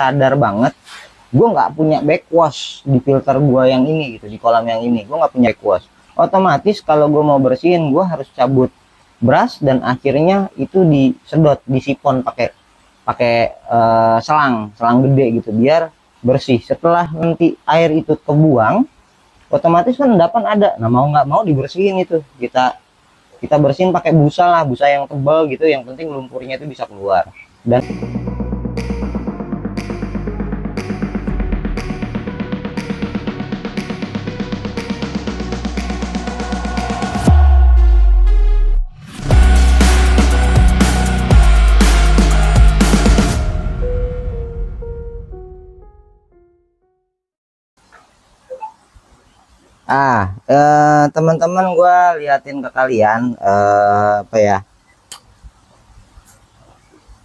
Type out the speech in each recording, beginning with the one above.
sadar banget gue nggak punya backwash di filter gue yang ini gitu, di kolam yang ini gue nggak punya backwash. Otomatis kalau gue mau bersihin gue harus cabut brush dan akhirnya itu disedot, disipon pakai pakai selang gede gitu biar bersih. Setelah nanti air itu kebuang, otomatis kan endapan ada. Nah mau nggak mau dibersihin itu, kita bersihin pakai busa lah, busa yang tebal gitu, yang penting lumpurnya itu bisa keluar. Dan teman-teman, gue liatin ke kalian apa ya,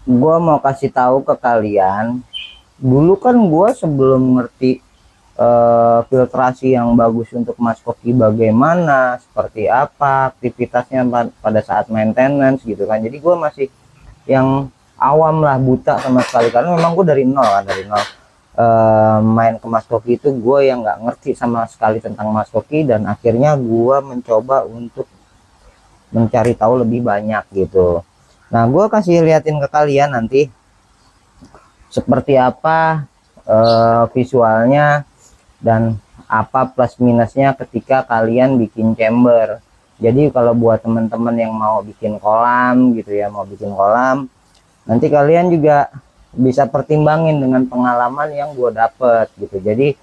gue mau kasih tahu ke kalian. Dulu kan gue sebelum ngerti filtrasi yang bagus untuk mas koki bagaimana, seperti apa aktivitasnya pada saat maintenance gitu kan, jadi gue masih yang awam lah, buta sama sekali, karena memang gue dari nol kan, dari nol main ke mas koki itu gue yang nggak ngerti sama sekali tentang mas koki. Dan akhirnya gue mencoba untuk mencari tahu lebih banyak gitu. Nah gue kasih liatin ke kalian nanti seperti apa visualnya dan apa plus minusnya ketika kalian bikin chamber. Jadi kalau buat teman-teman yang mau bikin kolam gitu ya, mau bikin kolam, nanti kalian juga bisa pertimbangin dengan pengalaman yang gue dapet gitu. Jadi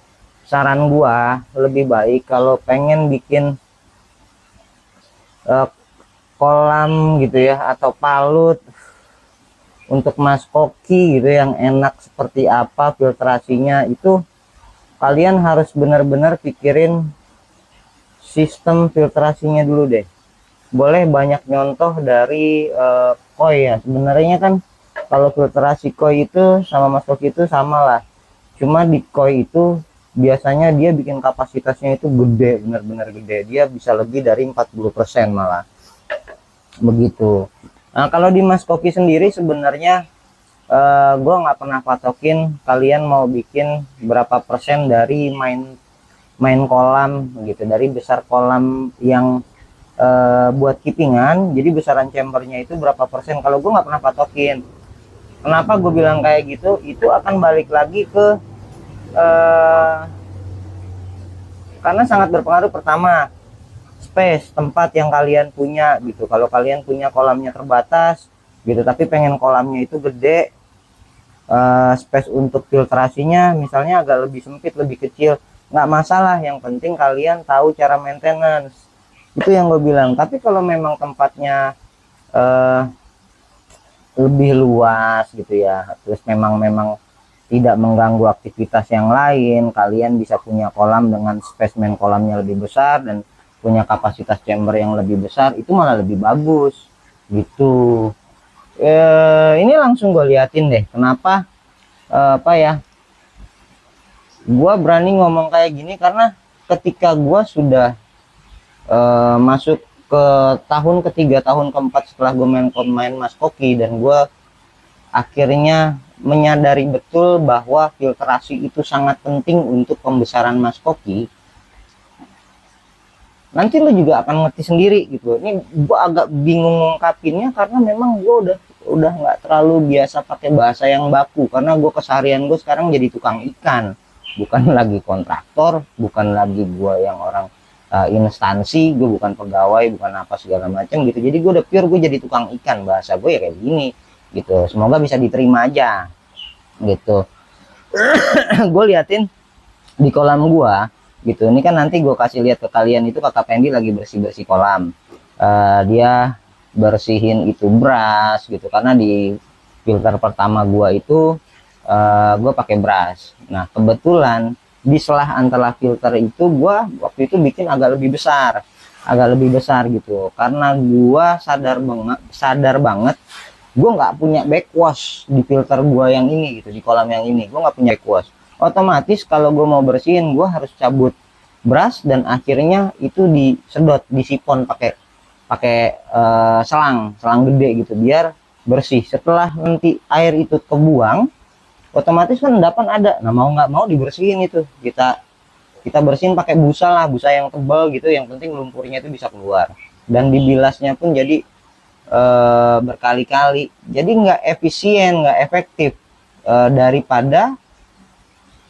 saran gue lebih baik kalau pengen bikin kolam gitu ya, atau palut untuk mas koki gitu yang enak seperti apa filtrasinya, itu kalian harus benar-benar pikirin sistem filtrasinya dulu deh. Boleh banyak nyontoh dari koi ya. Sebenarnya kan kalau filtrasi koi itu sama mas koki itu sama lah, cuma di koi itu biasanya dia bikin kapasitasnya itu gede, benar-benar gede, dia bisa lebih dari 40% malah begitu. Nah kalau di mas koki sendiri sebenarnya gue nggak pernah patokin kalian mau bikin berapa persen dari main kolam gitu, dari besar kolam yang buat keepingan. Jadi besaran chambernya itu berapa persen, kalau gue nggak pernah patokin. Kenapa gue bilang kayak gitu? Itu akan balik lagi ke karena sangat berpengaruh. Pertama, space, tempat yang kalian punya gitu. Kalau kalian punya kolamnya terbatas gitu, tapi pengen kolamnya itu gede, space untuk filtrasinya misalnya agak lebih sempit, lebih kecil, nggak masalah. Yang penting kalian tahu cara maintenance, itu yang gue bilang. Tapi kalau memang tempatnya lebih luas gitu ya, terus memang tidak mengganggu aktivitas yang lain, kalian bisa punya kolam dengan spesimen kolamnya lebih besar dan punya kapasitas chamber yang lebih besar, itu malah lebih bagus gitu. Ini langsung gue liatin deh kenapa apa ya, gue berani ngomong kayak gini, karena ketika gue sudah masuk ke tahun ketiga, tahun keempat setelah gue main mas koki, dan gue akhirnya menyadari betul bahwa filtrasi itu sangat penting untuk pembesaran mas koki. Nanti lo juga akan ngerti sendiri gitu. Ini gue agak bingung ngungkapinnya karena memang gue udah nggak terlalu biasa pakai bahasa yang baku, karena gue keseharian gue sekarang jadi tukang ikan, bukan lagi kontraktor, bukan lagi gue yang orang instansi, gue bukan pegawai, bukan apa segala macam gitu. Jadi gue udah pure, gue jadi tukang ikan, bahasa gue ya kayak gini gitu. Semoga bisa diterima aja gitu. Gue liatin di kolam gue gitu, ini kan nanti gue kasih lihat ke kalian, itu kakak Pendi lagi bersih kolam. Dia bersihin itu brush gitu, karena di filter pertama gue itu gue pakai brush. Nah kebetulan di selah antara filter itu gue waktu itu bikin agak lebih besar gitu, karena gue sadar banget gue nggak punya backwash di filter gue yang ini gitu, di kolam yang ini gue nggak punya backwash. Otomatis kalau gue mau bersihin gue harus cabut brush dan akhirnya itu disedot, disipon pakai selang gede gitu biar bersih. Setelah nanti air itu kebuang, otomatis kan endapan ada. Nah mau nggak mau dibersihin itu, kita bersihin pakai busa lah, busa yang tebal gitu, yang penting lumpurnya itu bisa keluar. Dan dibilasnya pun jadi berkali-kali, jadi nggak efisien, nggak efektif daripada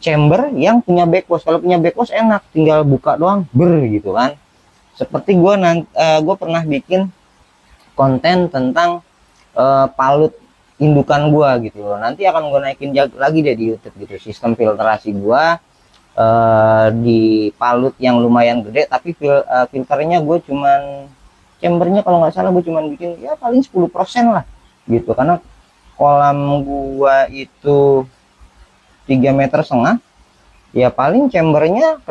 chamber yang punya backwash. Kalau punya backwash enak, tinggal buka doang gitu kan. Seperti gue pernah bikin konten tentang palut indukan gua gitu loh, nanti akan gue naikin lagi deh di YouTube gitu, sistem filtrasi gua di palut yang lumayan gede, tapi filternya gue cuman, chambernya kalau nggak salah gue cuman bikin ya paling 10% lah gitu, karena kolam gua itu 3,5 meter, ya paling chambernya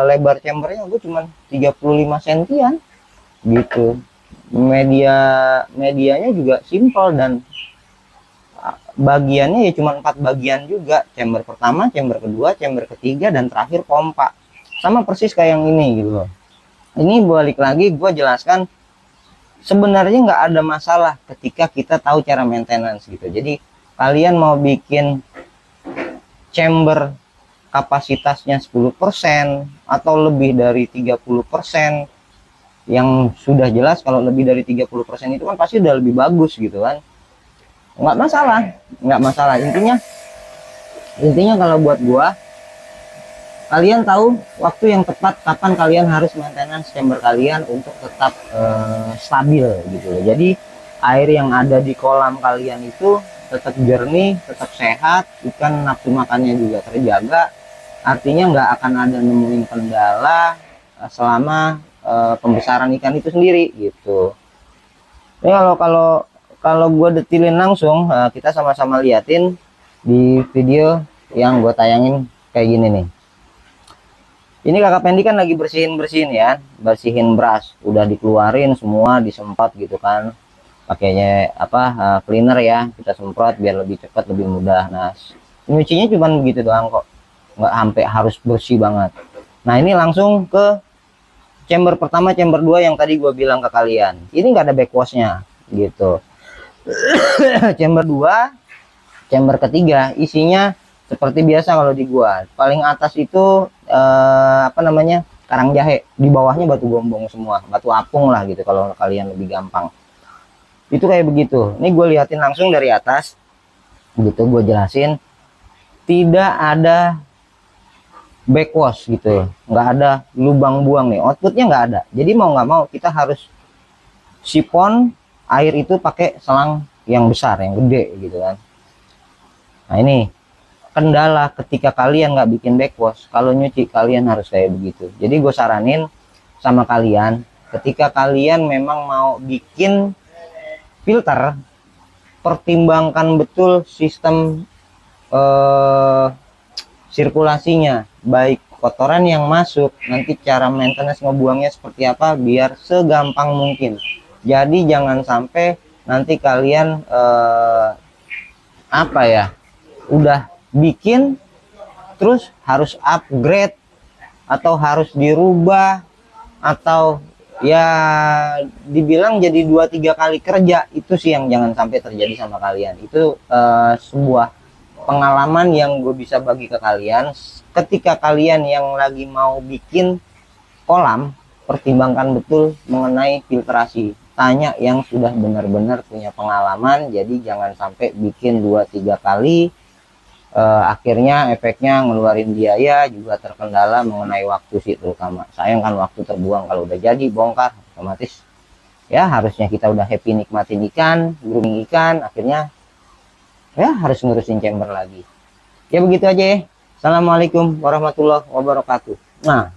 lebar chambernya gue cuman 35 sentian gitu. Medianya juga simpel, dan bagiannya ya cuma 4 bagian juga, chamber pertama, chamber kedua, chamber ketiga, dan terakhir pompa, sama persis kayak yang ini gitu loh. Ini balik lagi gue jelaskan, sebenarnya nggak ada masalah ketika kita tahu cara maintenance gitu. Jadi kalian mau bikin chamber kapasitasnya 10% atau lebih dari 30%, yang sudah jelas kalau lebih dari 30% itu kan pasti udah lebih bagus gitu kan, nggak masalah. Intinya kalau buat gua, kalian tahu waktu yang tepat kapan kalian harus maintenance chamber kalian untuk tetap stabil gitu loh. Jadi air yang ada di kolam kalian itu tetap jernih, tetap sehat, ikan nafsu makannya juga terjaga, artinya nggak akan ada nemuin kendala selama pembesaran ikan itu sendiri gitu. Ini kalau gue detilin langsung, kita sama-sama liatin di video yang gue tayangin kayak gini nih. Ini kakak Pendi kan lagi bersihin ya, bersihin brush, udah dikeluarin semua, disemprot gitu kan, pakainya apa cleaner ya, kita semprot biar lebih cepat, lebih mudah. Nah nyucinya cuman begitu doang kok, nggak sampai harus bersih banget. Nah ini langsung ke chamber pertama, chamber 2 yang tadi gue bilang ke kalian, ini nggak ada backwashnya gitu. Chamber 2, chamber ketiga isinya seperti biasa. Kalau di gua paling atas itu apa namanya, karang jahe, di bawahnya batu gombong semua, batu apung lah gitu kalau kalian lebih gampang. Itu kayak begitu. Ini gue liatin langsung dari atas gitu, gue jelasin tidak ada backwash gitu, nggak ada lubang buang nih, outputnya nggak ada. Jadi mau nggak mau kita harus sipon air itu pakai selang yang besar, yang gede gitu kan. Nah ini kendala ketika kalian nggak bikin backwash, kalau nyuci kalian harus kayak begitu. Jadi gue saranin sama kalian, ketika kalian memang mau bikin filter, pertimbangkan betul sistem sirkulasinya, baik kotoran yang masuk, nanti cara maintenance ngebuangnya seperti apa biar segampang mungkin. Jadi jangan sampai nanti kalian apa ya, udah bikin terus harus upgrade atau harus dirubah, atau ya dibilang jadi 2-3 kali kerja. Itu sih yang jangan sampai terjadi sama kalian. Itu sebuah pengalaman yang gue bisa bagi ke kalian. Ketika kalian yang lagi mau bikin kolam, pertimbangkan betul mengenai filtrasi, tanya yang sudah benar-benar punya pengalaman. Jadi jangan sampai bikin 2-3 kali, akhirnya efeknya ngeluarin biaya, juga terkendala mengenai waktu sih, terutama sayang kan waktu terbuang. Kalau udah jadi bongkar otomatis ya harusnya kita udah happy nikmatin ikan, grooming ikan, akhirnya ya harus ngurusin chamber lagi. Ya begitu aja ya. Assalamualaikum warahmatullahi wabarakatuh. Nah